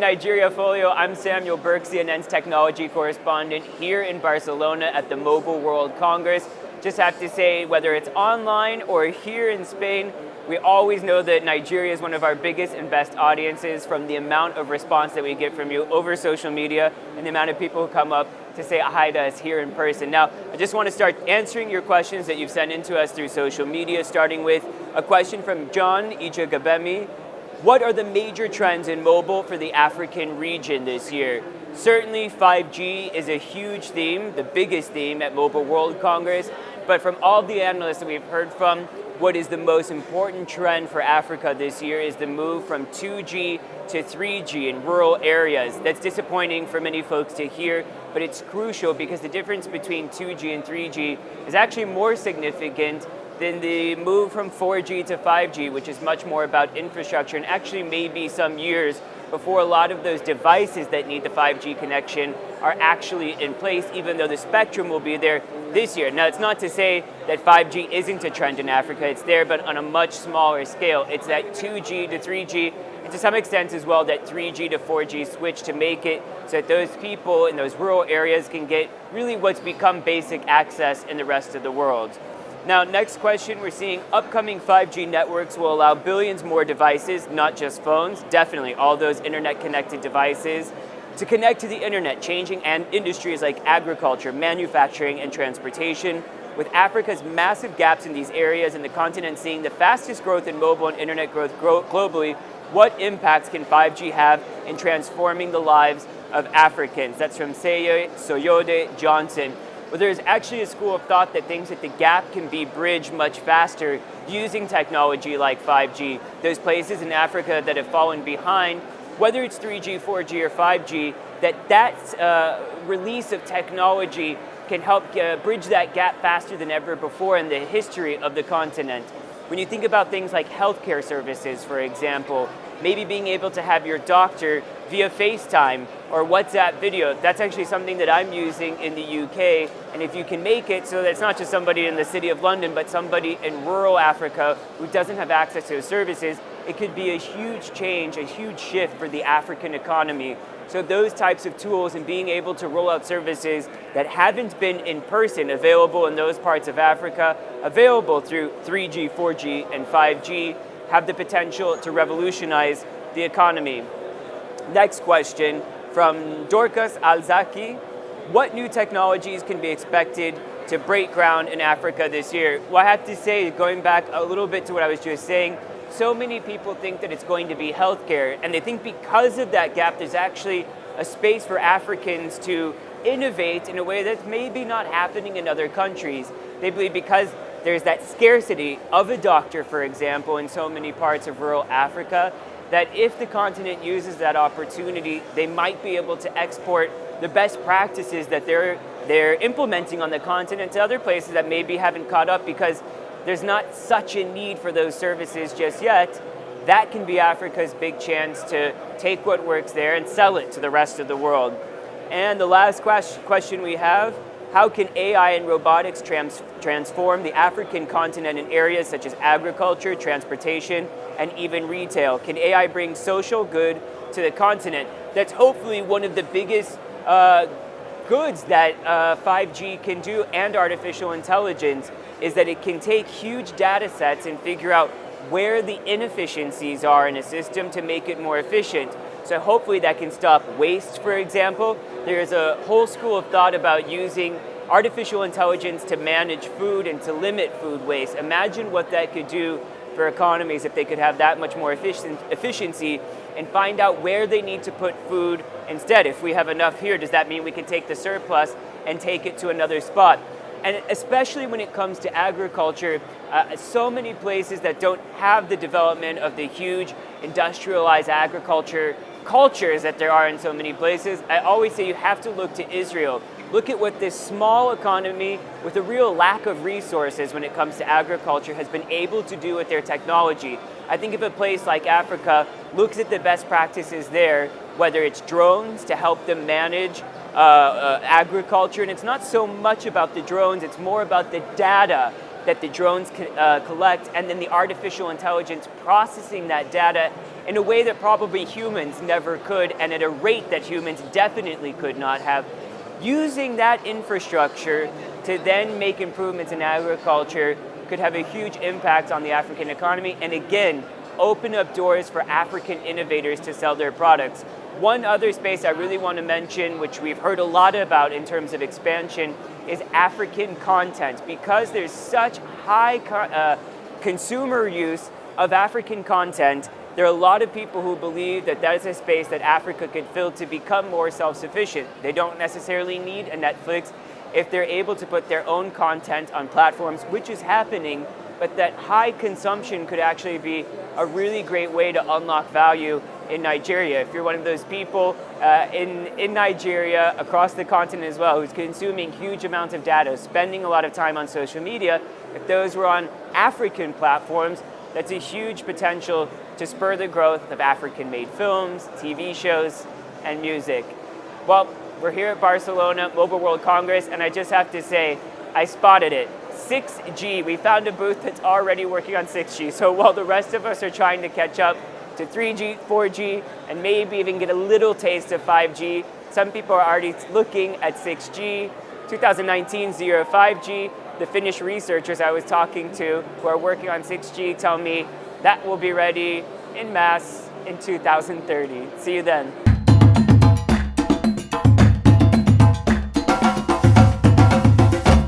Nigeria Folio. I'm Samuel Burke, CNN's technology correspondent here in Barcelona at the Mobile World Congress. Just have to say, whether it's online or here in Spain, we always know that Nigeria is one of our biggest and best audiences from the amount of response that we get from you over social media and the amount of people who come up to say hi to us here in person. Now, I just want to start answering your questions that you've sent in to us through social media, starting with a question from John Ijagabemi. What are the major trends in mobile for the African region this year? Certainly 5G is a huge theme, the biggest theme at Mobile World Congress, but from all the analysts that we've heard from, what is the most important trend for Africa this year is the move from 2G to 3G in rural areas. That's disappointing for many folks to hear, but it's crucial because the difference between 2G and 3G is actually more significant than the move from 4G to 5G, which is much more about infrastructure and actually maybe some years before a lot of those devices that need the 5G connection are actually in place, even though the spectrum will be there this year. Now, it's not to say that 5G isn't a trend in Africa. It's there, but on a much smaller scale. It's that 2G to 3G, and to some extent as well, that 3G to 4G switch to make it so that those people in those rural areas can get really what's become basic access in the rest of the world. Now, next question, we're seeing upcoming 5G networks will allow billions more devices, not just phones, definitely all those internet-connected devices, to connect to the internet, changing industries like agriculture, manufacturing, and transportation. With Africa's massive gaps in these areas and the continent seeing the fastest growth in mobile and internet growth globally, what impacts can 5G have in transforming the lives of Africans? That's from Soyode Johnson. Well, there's actually a school of thought that thinks that the gap can be bridged much faster using technology like 5G. Those places in Africa that have fallen behind, whether it's 3G, 4G, or 5G, that release of technology can help bridge that gap faster than ever before in the history of the continent. When you think about things like healthcare services, for example, maybe being able to have your doctor via FaceTime or WhatsApp video, that's actually something that I'm using in the UK. And if you can make it so that it's not just somebody in the city of London, but somebody in rural Africa who doesn't have access to those services, it could be a huge change, a huge shift for the African economy. So those types of tools and being able to roll out services that haven't been in person available in those parts of Africa, available through 3G, 4G, and 5G, have the potential to revolutionize the economy. Next question from Dorcas Alzaki. What new technologies can be expected to break ground in Africa this year? Well, I have to say, going back a little bit to what I was just saying, so many people think that it's going to be healthcare, and they think because of that gap, there's actually a space for Africans to innovate in a way that's maybe not happening in other countries. They believe because there's that scarcity of a doctor, for example, in so many parts of rural Africa, that if the continent uses that opportunity, they might be able to export the best practices that they're implementing on the continent to other places that maybe haven't caught up because there's not such a need for those services just yet. That can be Africa's big chance to take what works there and sell it to the rest of the world. And the last question we have, how can AI and robotics transform the African continent in areas such as agriculture, transportation, and even retail? Can AI bring social good to the continent? That's hopefully one of the biggest goods that 5G can do, and artificial intelligence, is that it can take huge data sets and figure out where the inefficiencies are in a system to make it more efficient. So hopefully that can stop waste, for example. There's a whole school of thought about using artificial intelligence to manage food and to limit food waste. Imagine what that could do for economies if they could have that much more efficiency and find out where they need to put food instead. If we have enough here, does that mean we can take the surplus and take it to another spot? And especially when it comes to agriculture, so many places that don't have the development of the huge industrialized agriculture cultures that there are in so many places, I always say you have to look to Israel. Look at what this small economy with a real lack of resources when it comes to agriculture has been able to do with their technology. I think if a place like Africa looks at the best practices there, whether it's drones to help them manage agriculture, and it's not so much about the drones, it's more about the data that the drones collect, and then the artificial intelligence processing that data in a way that probably humans never could, and at a rate that humans definitely could not have. Using that infrastructure to then make improvements in agriculture could have a huge impact on the African economy, and again, open up doors for African innovators to sell their products. One other space I really want to mention, which we've heard a lot about in terms of expansion, is African content. Because there's such high consumer use of African content, there are a lot of people who believe that that is a space that Africa could fill to become more self-sufficient. They don't necessarily need a Netflix if they're able to put their own content on platforms, which is happening, but that high consumption could actually be a really great way to unlock value in Nigeria. If you're one of those people in Nigeria, across the continent as well, who's consuming huge amounts of data, spending a lot of time on social media, if those were on African platforms, that's a huge potential to spur the growth of African-made films, TV shows, and music. Well, we're here at Barcelona Mobile World Congress, and I just have to say, I spotted it. 6G, we found a booth that's already working on 6G. So while the rest of us are trying to catch up to 3G, 4G, and maybe even get a little taste of 5G, some people are already looking at 6G, 2019 5G. The Finnish researchers I was talking to who are working on 6G tell me that will be ready en masse in 2030. See you then.